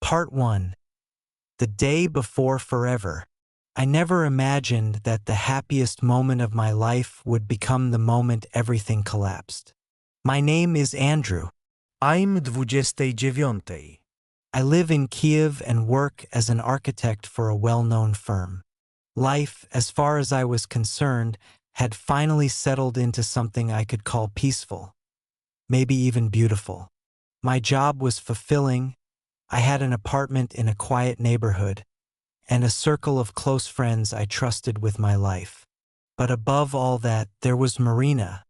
Part 1. The day before forever. I never imagined that the happiest moment of my life would become the moment everything collapsed. My name is Andrew. I'm 29. I live in Kiev and work as an architect for a well-known firm. Life, as far as I was concerned, had finally settled into something I could call peaceful, maybe even beautiful. My job was fulfilling. I had an apartment in a quiet neighborhood, and a circle of close friends I trusted with my life. But above all that, there was Marina.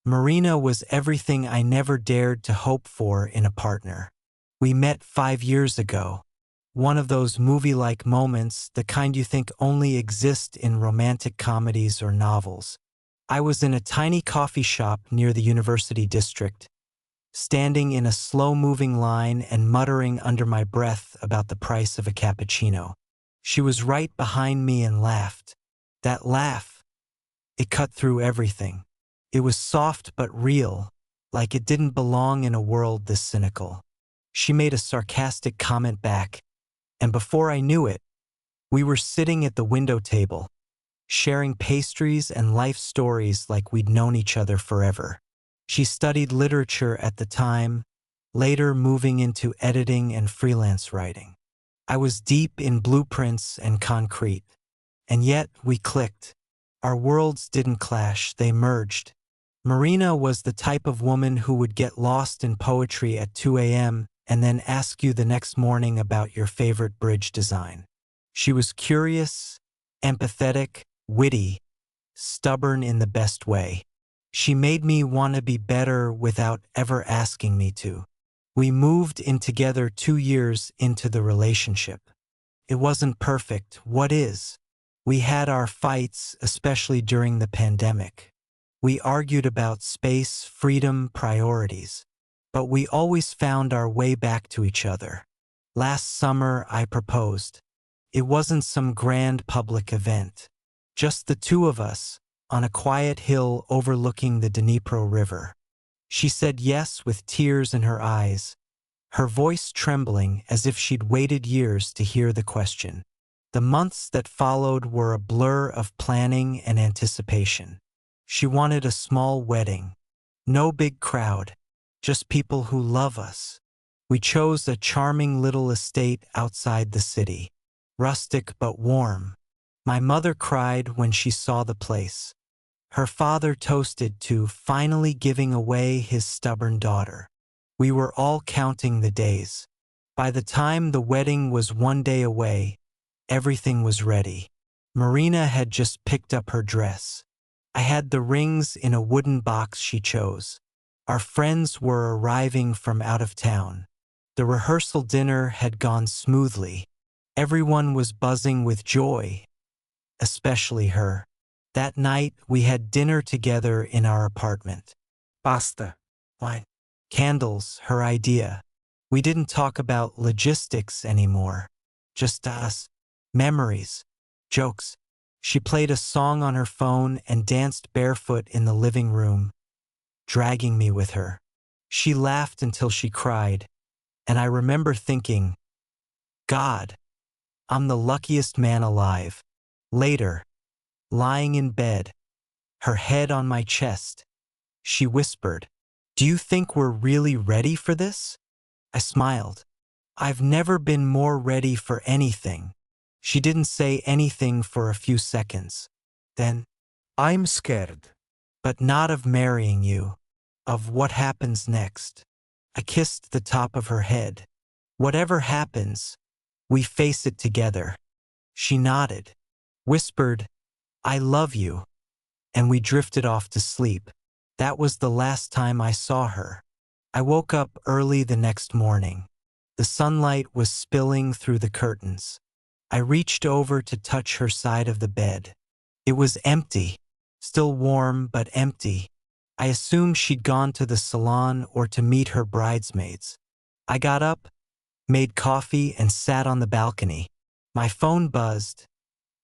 Marina was everything I never dared to hope for in a partner. We met 5 years ago. One of those movie-like moments, the kind you think only exist in romantic comedies or novels. I was in a tiny coffee shop near the university district, standing in a slow-moving line and muttering under my breath about the price of a cappuccino. She was right behind me and laughed. That laugh, it cut through everything. It was soft but real, like it didn't belong in a world this cynical. She made a sarcastic comment back, and before I knew it, we were sitting at the window table, sharing pastries and life stories like we'd known each other forever. She studied literature at the time, later moving into editing and freelance writing. I was deep in blueprints and concrete, and yet we clicked. Our worlds didn't clash, they merged. Marina was the type of woman who would get lost in poetry at 2 a.m. and then ask you the next morning about your favorite bridge design. She was curious, empathetic, witty, stubborn in the best way. She made me want to be better without ever asking me to. We moved in together 2 years into the relationship. It wasn't perfect. What is? We had our fights, especially during the pandemic. We argued about space, freedom, priorities. But we always found our way back to each other. Last summer, I proposed. It wasn't some grand public event. Just the two of us, on a quiet hill overlooking the Dnipro River. She said yes with tears in her eyes, her voice trembling as if she'd waited years to hear the question. The months that followed were a blur of planning and anticipation. She wanted a small wedding. No big crowd, just people who love us. We chose a charming little estate outside the city. Rustic but warm. My mother cried when she saw the place. Her father toasted to finally giving away his stubborn daughter. We were all counting the days. By the time the wedding was 1 day away, everything was ready. Marina had just picked up her dress. I had the rings in a wooden box she chose. Our friends were arriving from out of town. The rehearsal dinner had gone smoothly. Everyone was buzzing with joy, especially her. That night, we had dinner together in our apartment. Pasta. Wine. Candles, her idea. We didn't talk about logistics anymore. Just us. Memories. Jokes. She played a song on her phone and danced barefoot in the living room, dragging me with her. She laughed until she cried, and I remember thinking, God, I'm the luckiest man alive. Later, lying in bed, her head on my chest, she whispered, "Do you think we're really ready for this?" I smiled. I've never been more ready for anything. She didn't say anything for a few seconds. Then, I'm scared. but not of marrying you, of what happens next. I kissed the top of her head. Whatever happens, we face it together. She nodded, whispered, I love you, and we drifted off to sleep. That was the last time I saw her. I woke up early the next morning. The sunlight was spilling through the curtains. I reached over to touch her side of the bed. It was empty, still warm but empty. I assumed she'd gone to the salon or to meet her bridesmaids. I got up, made coffee, and sat on the balcony. My phone buzzed.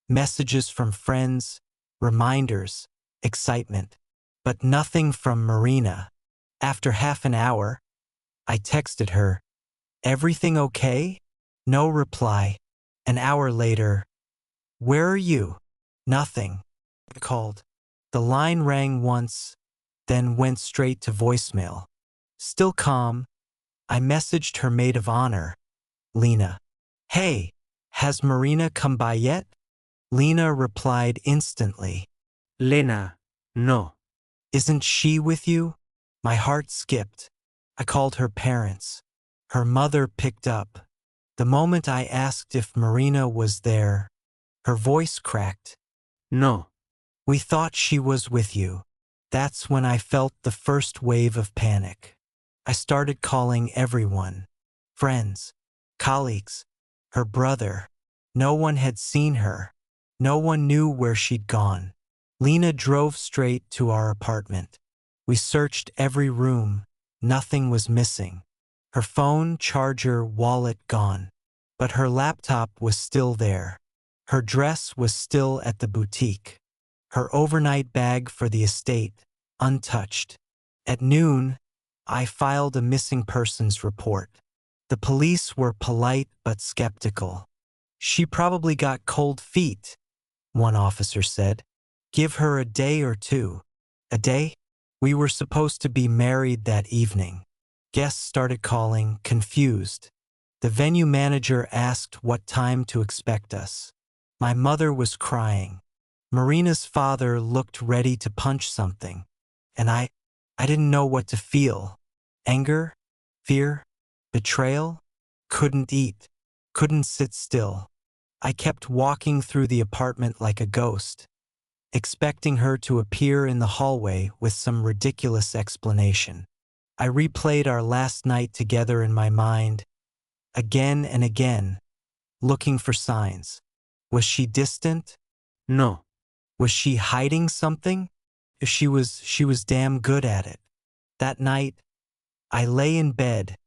Messages from friends, reminders, excitement. But nothing from Marina. After half an hour, I texted her, "Everything okay?" No reply. An hour later, "Where are you?" "Nothing," I called. The line rang once, then went straight to voicemail. Still calm, I messaged her maid of honor, Lena. "Hey, has Marina come by yet?" Lena replied instantly. Lena, no. "Isn't she with you?" My heart skipped. I called her parents. Her mother picked up. The moment I asked if Marina was there, her voice cracked. No. "We thought she was with you." That's when I felt the first wave of panic. I started calling everyone. Friends, colleagues, her brother. No one had seen her. No one knew where she'd gone. Lena drove straight to our apartment. We searched every room. Nothing was missing. Her phone, charger, wallet gone. But her laptop was still there. Her dress was still at the boutique. Her overnight bag for the estate, untouched. At noon, I filed a missing persons report. The police were polite but skeptical. "She probably got cold feet," one officer said. "Give her a day or two." A day? We were supposed to be married that evening. Guests started calling, confused. The venue manager asked what time to expect us. My mother was crying. Marina's father looked ready to punch something. And I didn't know what to feel. Anger? Fear? Betrayal? Couldn't eat. Couldn't sit still. I kept walking through the apartment like a ghost, expecting her to appear in the hallway with some ridiculous explanation. I replayed our last night together in my mind, again and again, looking for signs. Was she distant? No. Was she hiding something? If she was damn good at it. That night, I lay in bed,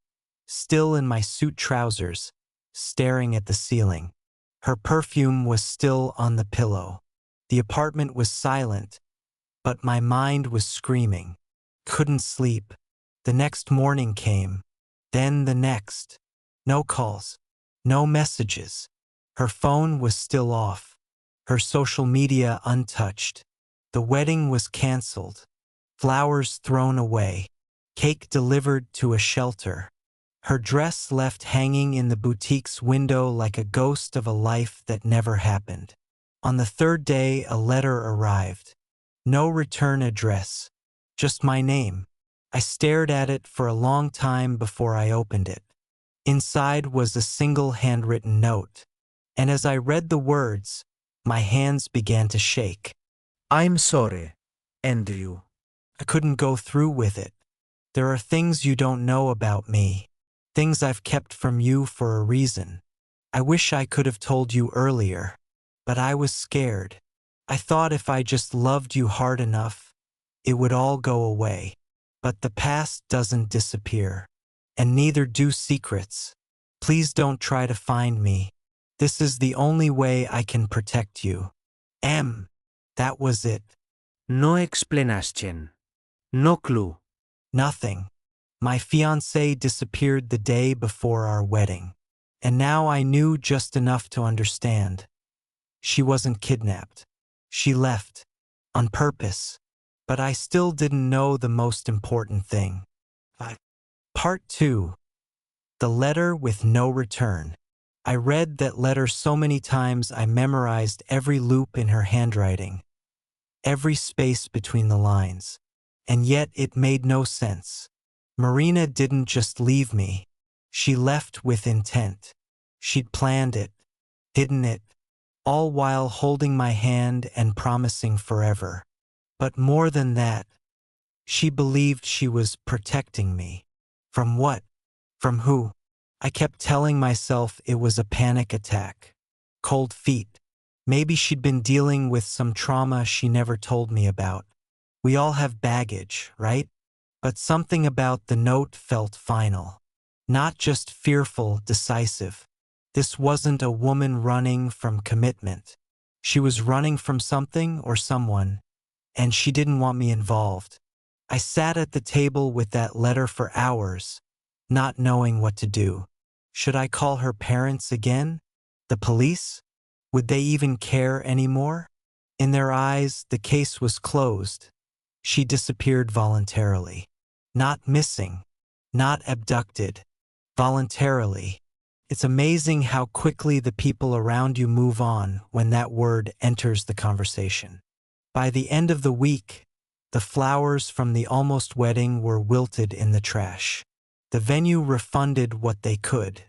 still in my suit trousers, staring at the ceiling. Her perfume was still on the pillow. The apartment was silent, but my mind was screaming. Couldn't sleep. The next morning came, then the next. No calls, no messages. Her phone was still off, her social media untouched. The wedding was canceled, flowers thrown away, cake delivered to a shelter. Her dress left hanging in the boutique's window like a ghost of a life that never happened. On the third day, a letter arrived. No return address, just my name. I stared at it for a long time before I opened it. Inside was a single handwritten note, and as I read the words, my hands began to shake. I'm sorry, Andrew. I couldn't go through with it. There are things you don't know about me, things I've kept from you for a reason. I wish I could have told you earlier, but I was scared. I thought if I just loved you hard enough, it would all go away. But the past doesn't disappear, and neither do secrets. Please don't try to find me. This is the only way I can protect you. M. That was it. No explanation. No clue. Nothing. My fiancé disappeared the day before our wedding, and now I knew just enough to understand. She wasn't kidnapped. She left, on purpose, but I still didn't know the most important thing. Part 2. The letter with no return. I read that letter so many times I memorized every loop in her handwriting, every space between the lines, and yet it made no sense. Marina didn't just leave me. She left with intent. She'd planned it, hidden it, all while holding my hand and promising forever. But more than that, she believed she was protecting me. From what? From who? I kept telling myself it was a panic attack. Cold feet. Maybe she'd been dealing with some trauma she never told me about. We all have baggage, right? But something about the note felt final. Not just fearful, decisive. This wasn't a woman running from commitment. She was running from something or someone, and she didn't want me involved. I sat at the table with that letter for hours, not knowing what to do. Should I call her parents again? The police? Would they even care anymore? In their eyes, the case was closed. She disappeared voluntarily. Not missing. Not abducted. Voluntarily. It's amazing how quickly the people around you move on when that word enters the conversation. By the end of the week, the flowers from the almost wedding were wilted in the trash. The venue refunded what they could.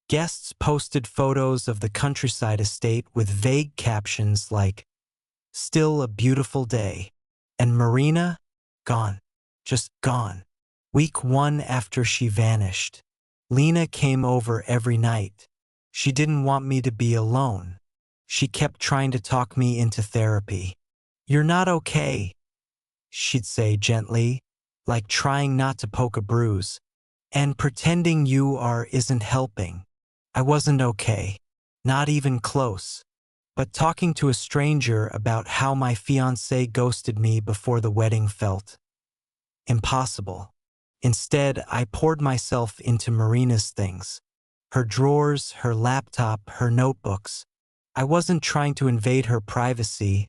Guests posted photos of the countryside estate with vague captions like, "Still a beautiful day." And Marina? Gone. Just gone. Week 1 after she vanished. Lena came over every night. She didn't want me to be alone. She kept trying to talk me into therapy. "You're not okay," she'd say gently, like trying not to poke a bruise. "And pretending you are isn't helping." I wasn't okay. Not even close. But talking to a stranger about how my fiancé ghosted me before the wedding felt impossible. Instead, I poured myself into Marina's things. Her drawers, her laptop, her notebooks. I wasn't trying to invade her privacy.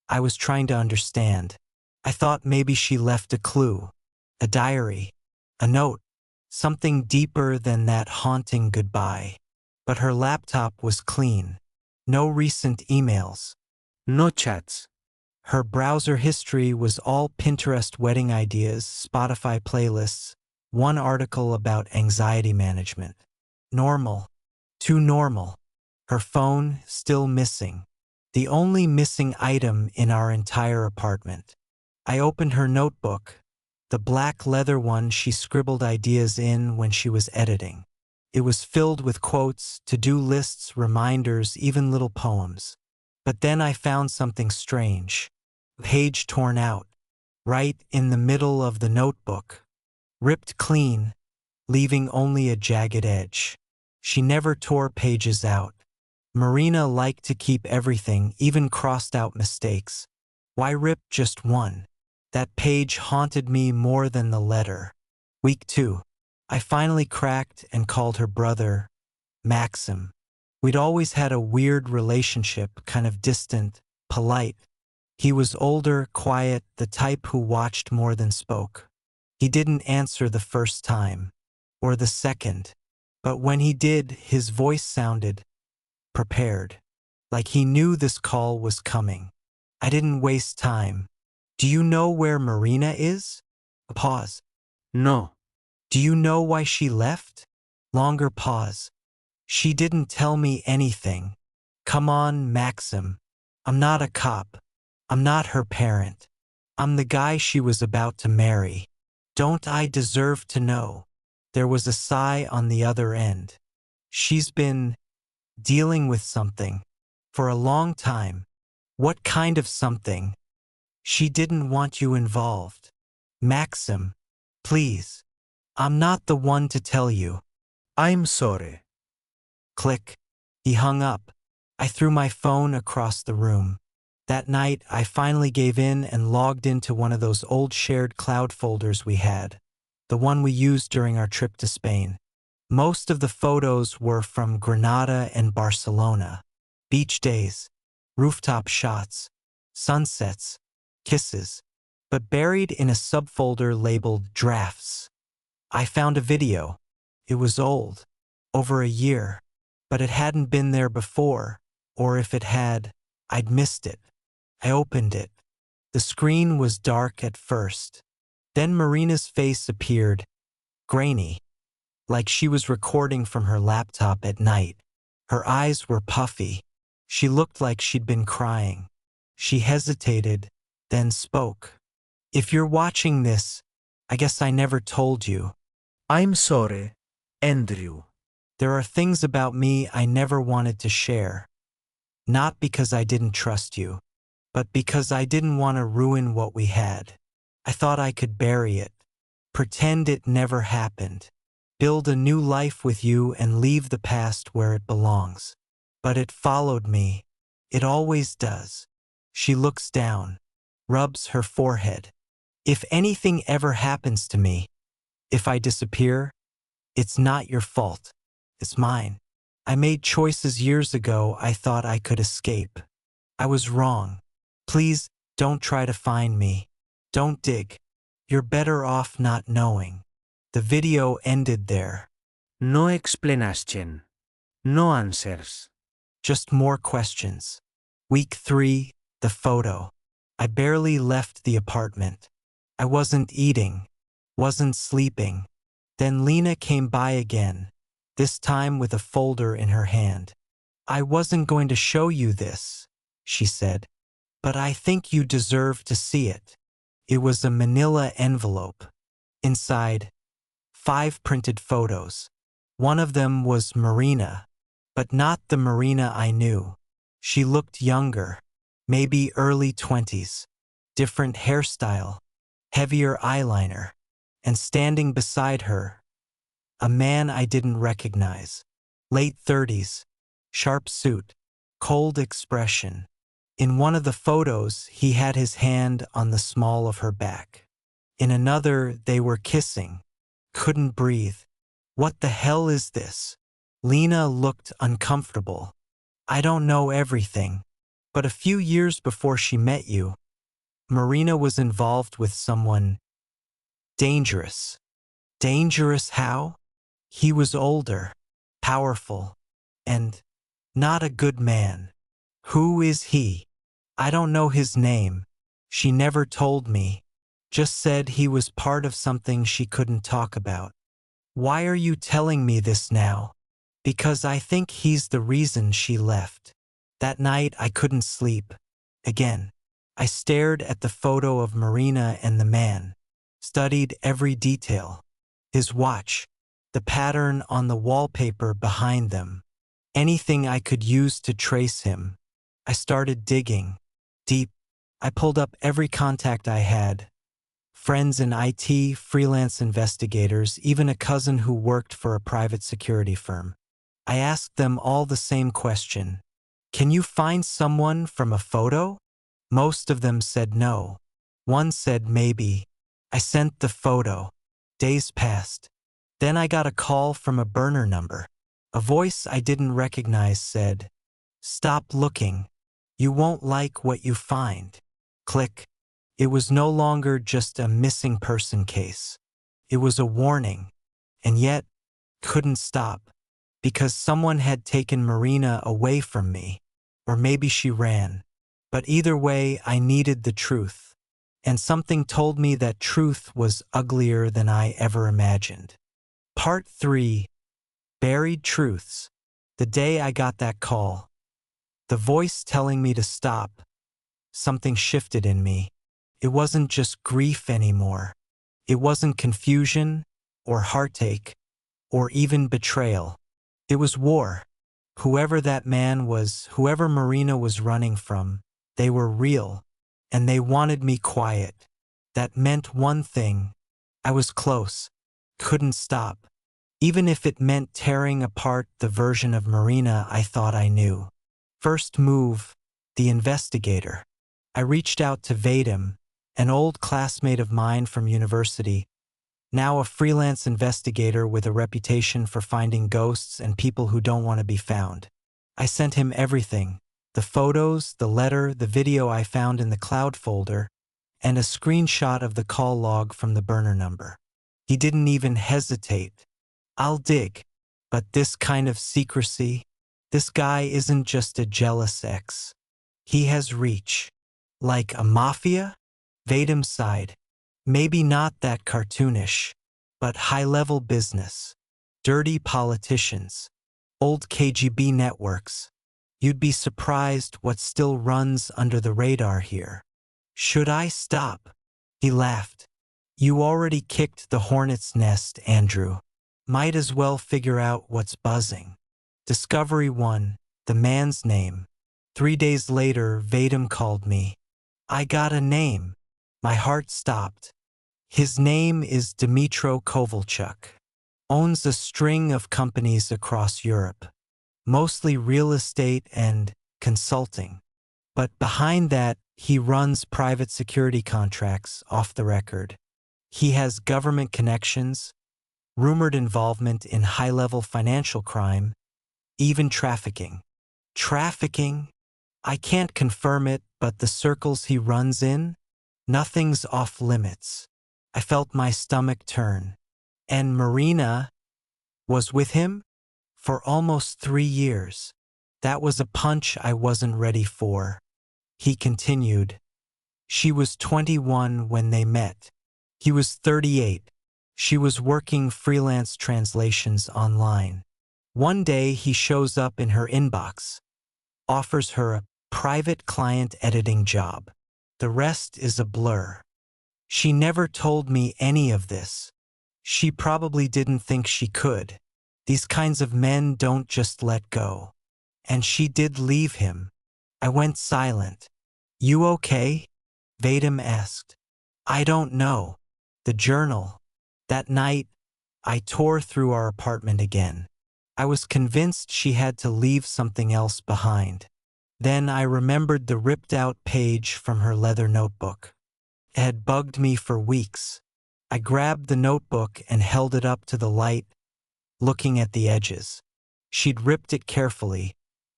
I was trying to understand. I thought maybe she left a clue, a diary, a note, something deeper than that haunting goodbye. But her laptop was clean. No recent emails. No chats. Her browser history was all Pinterest wedding ideas, Spotify playlists, one article about anxiety management. Normal. Too normal. Her phone still missing. The only missing item in our entire apartment. I opened her notebook, the black leather one she scribbled ideas in when she was editing. It was filled with quotes, to-do lists, reminders, even little poems. But then I found something strange. A page torn out, right in the middle of the notebook. Ripped clean, leaving only a jagged edge. She never tore pages out. Marina liked to keep everything, even crossed out mistakes. Why rip just one? That page haunted me more than the letter. Week 2. I finally cracked and called her brother, Maxim. We'd always had a weird relationship, kind of distant, polite. He was older, quiet, the type who watched more than spoke. He didn't answer the first time, or the second, but when he did, his voice sounded prepared, like he knew this call was coming. I didn't waste time. "Do you know where Marina is?" A pause. No. "Do you know why she left?" Longer pause. "She didn't tell me anything." "Come on, Maxim. I'm not a cop. I'm not her parent. I'm the guy she was about to marry. Don't I deserve to know?" There was a sigh on the other end. "She's been dealing with something for a long time." "What kind of something?" "She didn't want you involved." "Maxim, please. I'm not the one to tell you." I'm sorry. Click. He hung up. I threw my phone across the room. That night, I finally gave in and logged into one of those old shared cloud folders we had, the one we used during our trip to Spain. Most of the photos were from Granada and Barcelona. Beach days, rooftop shots, sunsets, kisses. But buried in a subfolder labeled Drafts, I found a video. It was old, over a year, but it hadn't been there before, or if it had, I'd missed it. I opened it. The screen was dark at first. Then Marina's face appeared, grainy, like she was recording from her laptop at night. Her eyes were puffy. She looked like she'd been crying. She hesitated, then spoke. "If you're watching this, I guess I never told you. I'm sorry, Andrew. There are things about me I never wanted to share. Not because I didn't trust you, but because I didn't want to ruin what we had. I thought I could bury it, pretend it never happened, build a new life with you and leave the past where it belongs. But it followed me. It always does." She looks down, rubs her forehead. "If anything ever happens to me, if I disappear, it's not your fault. It's mine. I made choices years ago I thought I could escape. I was wrong. Please, don't try to find me. Don't dig. You're better off not knowing. The video ended there. No explanation. No answers. Just more questions. Week 3, the photo. I barely left the apartment. I wasn't eating, wasn't sleeping. Then Lena came by again, this time with a folder in her hand. I wasn't going to show you this, she said, but I think you deserve to see it. It was a manila envelope. Inside, 5 printed photos. One of them was Marina, but not the Marina I knew. She looked younger, maybe early 20s, different hairstyle, heavier eyeliner, and standing beside her, a man I didn't recognize. Late 30s, sharp suit, cold expression. In one of the photos, he had his hand on the small of her back. In another, they were kissing. Couldn't breathe. What the hell is this? Lena looked uncomfortable. I don't know everything, but a few years before she met you, Marina was involved with someone dangerous. Dangerous how? He was older, powerful, and not a good man. Who is he? I don't know his name. She never told me. Just said he was part of something she couldn't talk about. Why are you telling me this now? Because I think he's the reason she left. That night I couldn't sleep. Again, I stared at the photo of Marina and the man, studied every detail. His watch, the pattern on the wallpaper behind them, anything I could use to trace him. I started digging. Deep. I pulled up every contact I had. Friends in IT, freelance investigators, even a cousin who worked for a private security firm. I asked them all the same question. Can you find someone from a photo? Most of them said no. One said maybe. I sent the photo. Days passed. Then I got a call from a burner number. A voice I didn't recognize said, "Stop looking. You won't like what you find." Click. It was no longer just a missing person case. It was a warning, and yet couldn't stop, because someone had taken Marina away from me, or maybe she ran. But either way, I needed the truth, and something told me that truth was uglier than I ever imagined. Part 3. Buried Truths. The day I got that call, the voice telling me to stop, something shifted in me. It wasn't just grief anymore. It wasn't confusion or heartache or even betrayal. It was war. Whoever that man was, whoever Marina was running from, they were real, and they wanted me quiet. That meant one thing. I was close, couldn't stop, even if it meant tearing apart the version of Marina I thought I knew. First move, the investigator. I reached out to Vadim, an old classmate of mine from university, now a freelance investigator with a reputation for finding ghosts and people who don't want to be found. I sent him everything, the photos, the letter, the video I found in the cloud folder, and a screenshot of the call log from the burner number. He didn't even hesitate. I'll dig, but this kind of secrecy, this guy isn't just a jealous ex. He has reach. Like a mafia? Vadim sighed. Maybe not that cartoonish, but high-level business. Dirty politicians. Old KGB networks. You'd be surprised what still runs under the radar here. Should I stop? He laughed. You already kicked the hornet's nest, Andrew. Might as well figure out what's buzzing. Discovery 1, the man's name. 3 days later, Vadim called me. I got a name. My heart stopped. His name is Dmytro Kovalchuk. Owns a string of companies across Europe, mostly real estate and consulting. But behind that, he runs private security contracts off the record. He has government connections, rumored involvement in high-level financial crime, even trafficking. Trafficking? I can't confirm it, but the circles he runs in? Nothing's off limits. I felt my stomach turn. And Marina was with him? For almost 3 years. That was a punch I wasn't ready for. He continued. She was 21 when they met. He was 38. She was working freelance translations online. One day he shows up in her inbox, offers her a private client editing job. The rest is a blur. She never told me any of this. She probably didn't think she could. These kinds of men don't just let go. And she did leave him. I went silent. You okay? Vadim asked. I don't know. The journal. That night, I tore through our apartment again. I was convinced she had to leave something else behind. Then I remembered the ripped-out page from her leather notebook. It had bugged me for weeks. I grabbed the notebook and held it up to the light, looking at the edges. She'd ripped it carefully,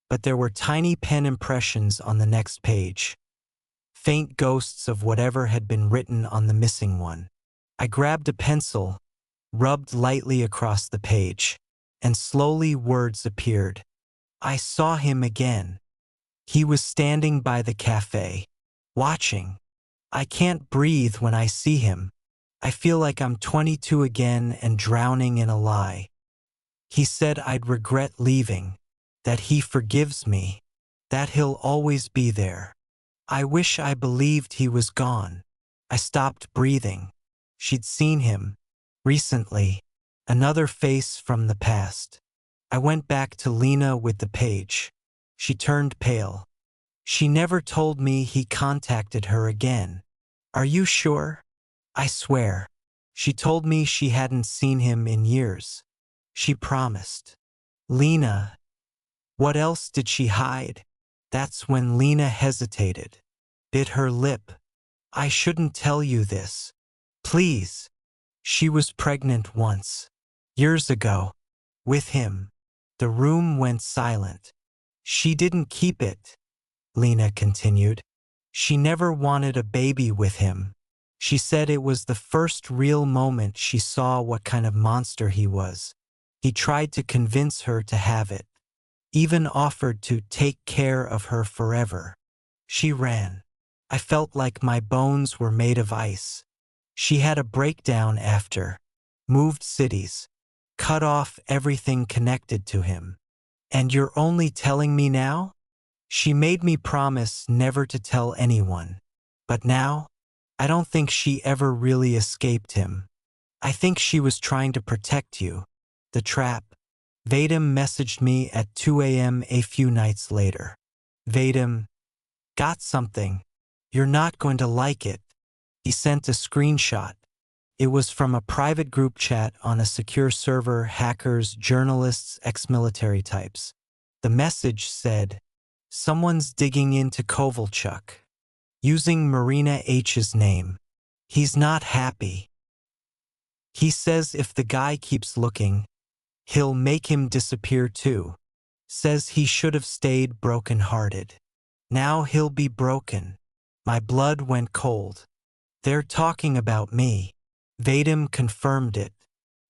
but there were tiny pen impressions on the next page. Faint ghosts of whatever had been written on the missing one. I grabbed a pencil, rubbed lightly across the page, and slowly words appeared. I saw him again. He was standing by the cafe, watching. I can't breathe when I see him. I feel like I'm 22 again and drowning in a lie. He said I'd regret leaving, that he forgives me, that he'll always be there. I wish I believed he was gone. I stopped breathing. She'd seen him. Recently. Another face from the past. I went back to Lena with the page. She turned pale. She never told me he contacted her again. Are you sure? I swear. She told me she hadn't seen him in years. She promised. Lena. What else did she hide? That's when Lena hesitated, bit her lip. I shouldn't tell you this. Please. She was pregnant once. Years ago. With him. The room went silent. She didn't keep it, Lena continued. She never wanted a baby with him. She said it was the first real moment she saw what kind of monster he was. He tried to convince her to have it. Even offered to take care of her forever. She ran. I felt like my bones were made of ice. She had a breakdown after. Moved cities. Cut off everything connected to him. And you're only telling me now? She made me promise never to tell anyone. But now, I don't think she ever really escaped him. I think she was trying to protect you. The trap. Vadim messaged me at 2 a.m. a few nights later. Vadim, got something. You're not going to like it. He sent a screenshot. It was from a private group chat on a secure server, hackers, journalists, ex-military types. The message said, someone's digging into Kovalchuk, using Marina H's name. He's not happy. He says if the guy keeps looking, he'll make him disappear too. Says he should have stayed broken-hearted. Now he'll be broken. My blood went cold. They're talking about me. Vadim confirmed it.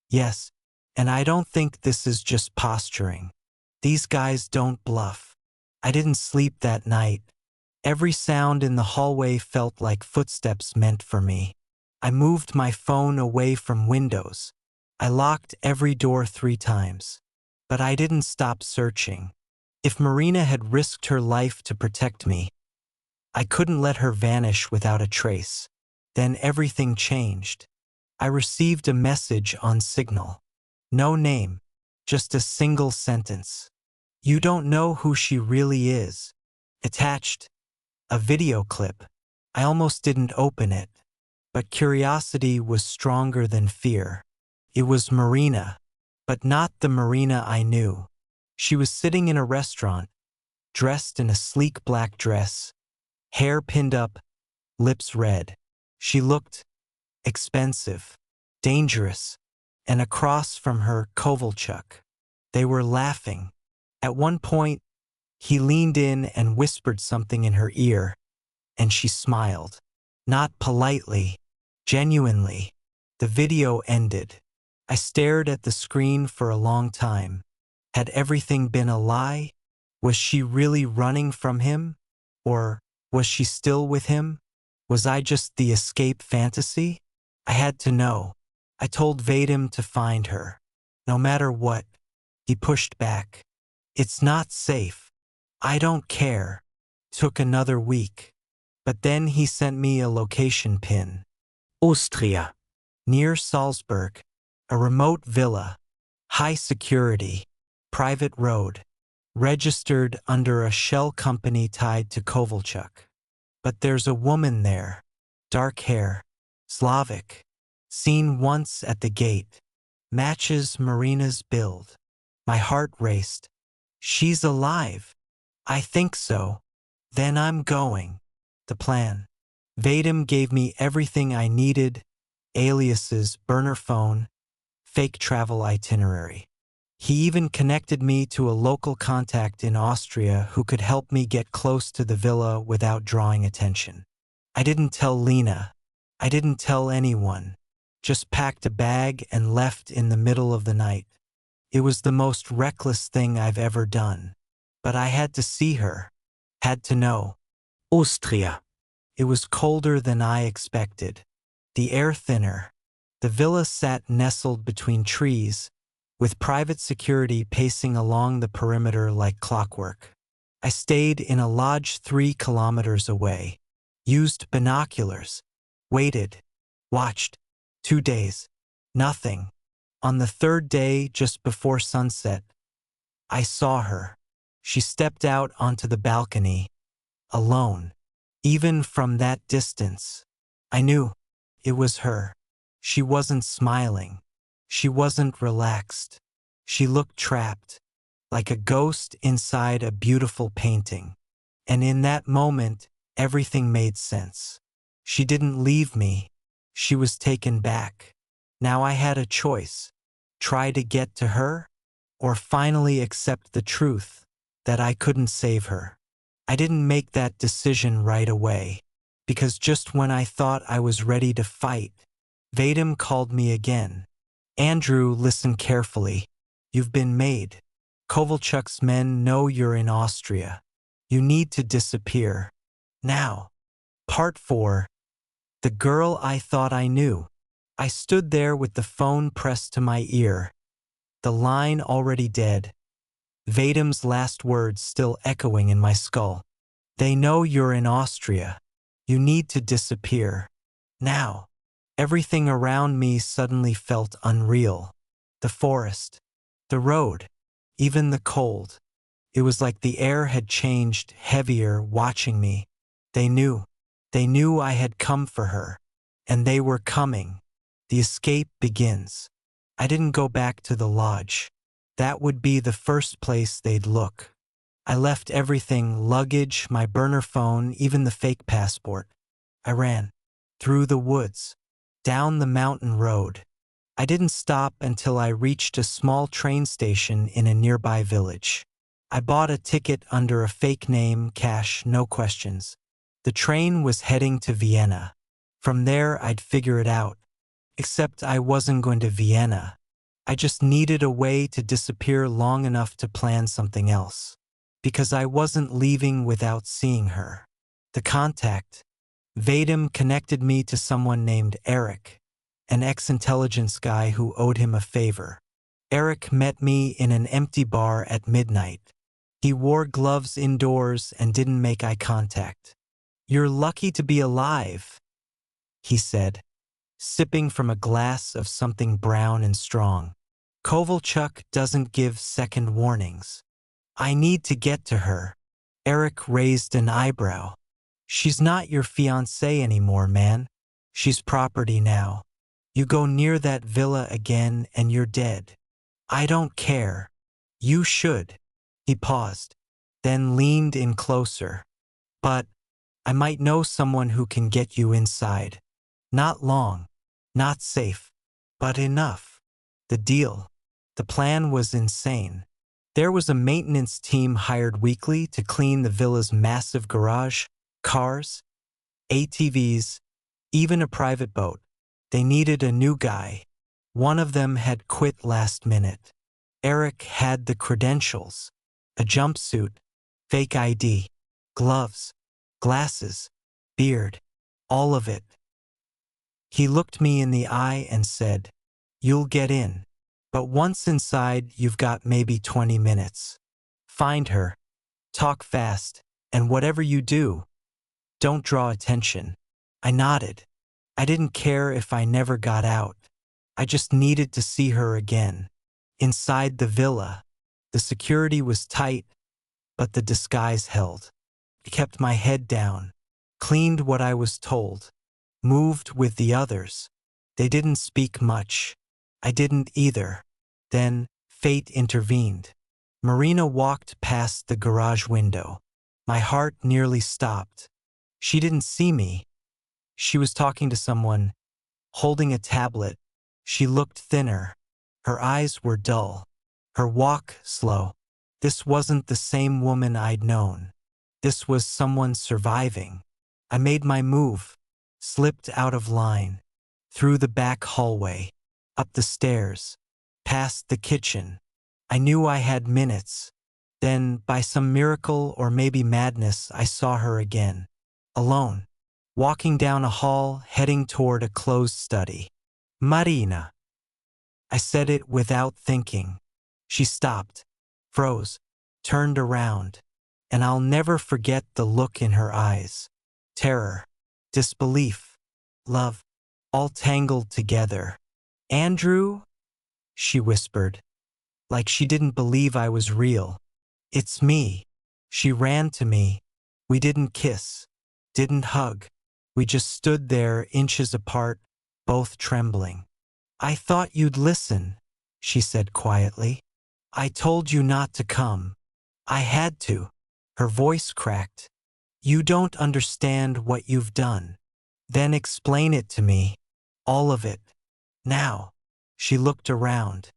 Yes, and I don't think this is just posturing. These guys don't bluff. I didn't sleep that night. Every sound in the hallway felt like footsteps meant for me. I moved my phone away from windows. I locked every door 3 times. But I didn't stop searching. If Marina had risked her life to protect me, I couldn't let her vanish without a trace. Then everything changed. I received a message on Signal. No name, just a single sentence. You don't know who she really is. Attached, a video clip. I almost didn't open it, but curiosity was stronger than fear. It was Marina, but not the Marina I knew. She was sitting in a restaurant, dressed in a sleek black dress, hair pinned up, lips red. She looked expensive, dangerous, and across from her Kovalchuk. They were laughing. At one point, he leaned in and whispered something in her ear, and she smiled. Not politely, genuinely. The video ended. I stared at the screen for a long time. Had everything been a lie? Was she really running from him? Or was she still with him? Was I just the escape fantasy? I had to know. I told Vadim to find her. No matter what. He pushed back. It's not safe. I don't care. Took another week. But then he sent me a location pin. Austria. Near Salzburg. A remote villa. High security. Private road. Registered under a shell company tied to Kovalchuk. But there's a woman there. Dark hair. Slavic. Seen once at the gate. Matches Marina's build. My heart raced. She's alive. I think so. Then I'm going. The plan. Vadim gave me everything I needed. Aliases, burner phone, fake travel itinerary. He even connected me to a local contact in Austria who could help me get close to the villa without drawing attention. I didn't tell Lena. I didn't tell anyone. Just packed a bag and left in the middle of the night. It was the most reckless thing I've ever done. But I had to see her. Had to know. Austria. It was colder than I expected. The air thinner. The villa sat nestled between trees, with private security pacing along the perimeter like clockwork. I stayed in a lodge 3 kilometers away. Used binoculars. Waited. Watched. 2 days. Nothing. On the 3rd day, just before sunset, I saw her. She stepped out onto the balcony, alone. Even from that distance, I knew it was her. She wasn't smiling. She wasn't relaxed. She looked trapped, like a ghost inside a beautiful painting. And in that moment, everything made sense. She didn't leave me. She was taken back. Now I had a choice. Try to get to her, or finally accept the truth that I couldn't save her. I didn't make that decision right away, because just when I thought I was ready to fight, Vadim called me again. Andrew, listen carefully. You've been made. Kovalchuk's men know you're in Austria. You need to disappear. Now. Part 4. The girl I thought I knew. I stood there with the phone pressed to my ear. The line already dead. Vadim's last words still echoing in my skull. They know you're in Austria. You need to disappear. Now. Everything around me suddenly felt unreal. The forest. The road. Even the cold. It was like the air had changed, heavier, watching me. They knew. They knew I had come for her. And they were coming. The escape begins. I didn't go back to the lodge. That would be the first place they'd look. I left everything, luggage, my burner phone, even the fake passport. I ran. Through the woods. Down the mountain road. I didn't stop until I reached a small train station in a nearby village. I bought a ticket under a fake name, cash, no questions. The train was heading to Vienna. From there, I'd figure it out. Except I wasn't going to Vienna. I just needed a way to disappear long enough to plan something else. Because I wasn't leaving without seeing her. The contact. Vadim connected me to someone named Eric, an ex-intelligence guy who owed him a favor. Eric met me in an empty bar at midnight. He wore gloves indoors and didn't make eye contact. "You're lucky to be alive," he said, sipping from a glass of something brown and strong. "Kovalchuk doesn't give second warnings. I need to get to her." Eric raised an eyebrow. "She's not your fiancée anymore, man. She's property now. You go near that villa again and you're dead. I don't care. You should." He paused, then leaned in closer. "But I might know someone who can get you inside. Not long, not safe, but enough." The deal. The plan was insane. There was a maintenance team hired weekly to clean the villa's massive garage, cars, ATVs, even a private boat. They needed a new guy. One of them had quit last minute. Eric had the credentials: a jumpsuit, fake ID, gloves, glasses, beard, all of it. He looked me in the eye and said, "You'll get in. But once inside, you've got maybe 20 minutes. Find her, talk fast, and whatever you do, don't draw attention." I nodded. I didn't care if I never got out. I just needed to see her again. Inside the villa, the security was tight, but the disguise held. I kept my head down, cleaned what I was told, moved with the others. They didn't speak much. I didn't either. Then, fate intervened. Marina walked past the garage window. My heart nearly stopped. She didn't see me. She was talking to someone, holding a tablet. She looked thinner. Her eyes were dull. Her walk slow. This wasn't the same woman I'd known. This was someone surviving. I made my move, slipped out of line, through the back hallway, up the stairs, past the kitchen. I knew I had minutes. Then, by some miracle or maybe madness, I saw her again, alone, walking down a hall, heading toward a closed study. "Marina." I said it without thinking. She stopped, froze, turned around, and I'll never forget the look in her eyes. Terror, disbelief, love, all tangled together. "Andrew?" she whispered, like she didn't believe I was real. "It's me." She ran to me. We didn't kiss, didn't hug. We just stood there, inches apart, both trembling. "I thought you'd listen," she said quietly. "I told you not to come. I had to." Her voice cracked. "You don't understand what you've done. Then explain it to me. All of it. Now." She looked around.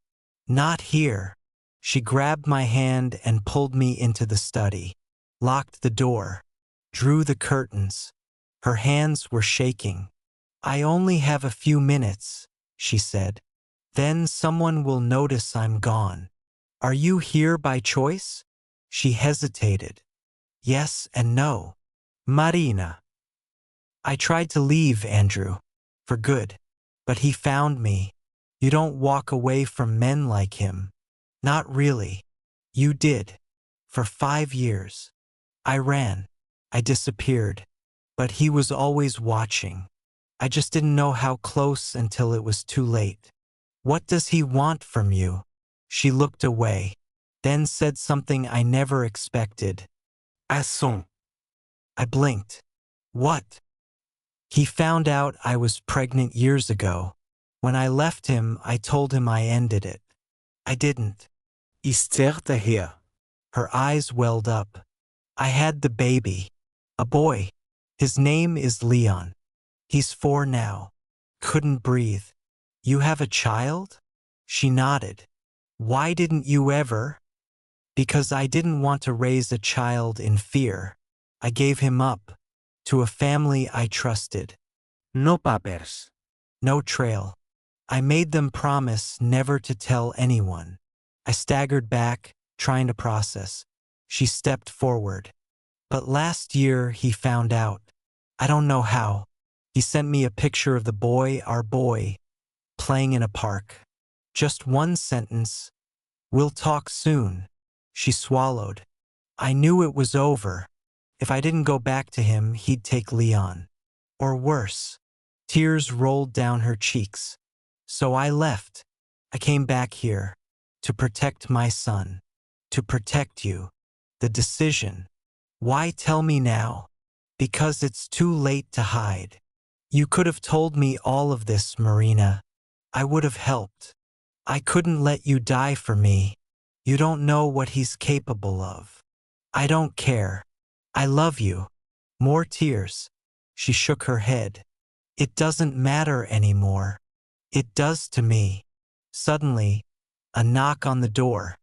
"Not here." She grabbed my hand and pulled me into the study, locked the door, drew the curtains. Her hands were shaking. "I only have a few minutes," she said. "Then someone will notice I'm gone. Are you here by choice?" She hesitated. "Yes and no." "Marina." "I tried to leave Andrew. For good. But he found me. You don't walk away from men like him. Not really. You did. For 5 years. I ran. I disappeared. But he was always watching. I just didn't know how close until it was too late." "What does he want from you?" She looked away, then said something I never expected. "Asson." I blinked. "What?" "He found out I was pregnant years ago. When I left him, I told him I ended it. I didn't." Ist hier. Her eyes welled up. "I had the baby. A boy. His name is Leon. He's 4 now. Couldn't breathe." "You have a child?" She nodded. "Why didn't you ever?" "Because I didn't want to raise a child in fear. I gave him up. To a family I trusted. No papers. No trail. I made them promise never to tell anyone." I staggered back, trying to process. She stepped forward. "But last year he found out. I don't know how. He sent me a picture of the boy, our boy, playing in a park. Just one sentence. 'We'll talk soon.'" She swallowed. "I knew it was over. If I didn't go back to him, he'd take Leon. Or worse." Tears rolled down her cheeks. "So I left. I came back here. To protect my son. To protect you. The decision. Why tell me now? Because it's too late to hide. You could have told me all of this, Marina. I would have helped. I couldn't let you die for me. You don't know what he's capable of. I don't care. I love you." More tears. She shook her head. "It doesn't matter anymore. It does to me. Suddenly, a knock on the door.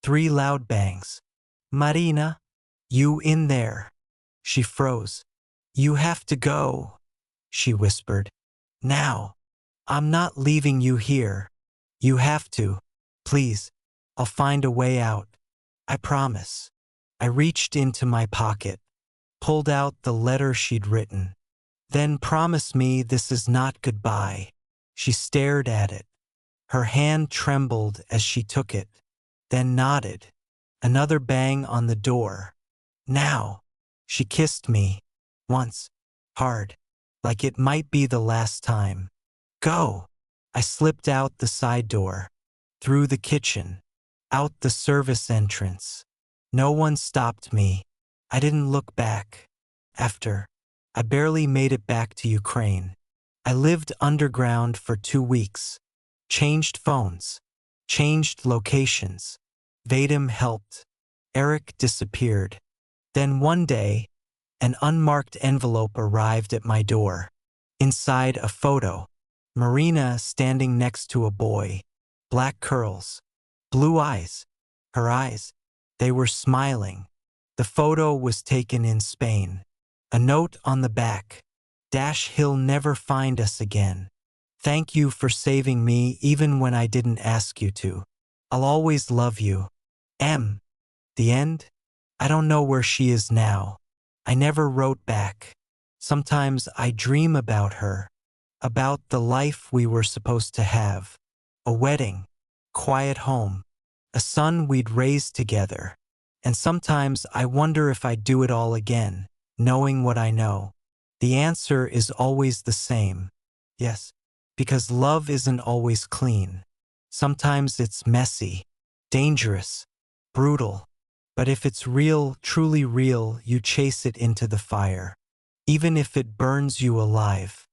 3 loud bangs. Marina, you in there? She froze. You have to go, she whispered. Now. I'm not leaving you here. You have to. Please. I'll find a way out. I promise. I reached into my pocket, pulled out the letter she'd written. Then promise me this is not goodbye. She stared at it. Her hand trembled as she took it, then nodded. Another bang on the door. Now. She kissed me. Once. Hard. Like it might be the last time. Go. I slipped out the side door. Through the kitchen. Out the service entrance. No one stopped me. I didn't look back. After. I barely made it back to Ukraine. I lived underground for 2 weeks. Changed phones. Changed locations. Vadim helped. Eric disappeared. Then one day, an unmarked envelope arrived at my door. Inside a photo. Marina standing next to a boy. Black curls. Blue eyes. Her eyes. They were smiling. The photo was taken in Spain. A note on the back. He'll never find us again. Thank you for saving me even when I didn't ask you to. I'll always love you. M. The end? I don't know where she is now. I never wrote back. Sometimes I dream about her. About the life we were supposed to have. A wedding. Quiet home. A son we'd raised together. And sometimes I wonder if I'd do it all again, knowing what I know. The answer is always the same. Yes, because love isn't always clean. Sometimes it's messy, dangerous, brutal. But if it's real, truly real, you chase it into the fire. Even if it burns you alive.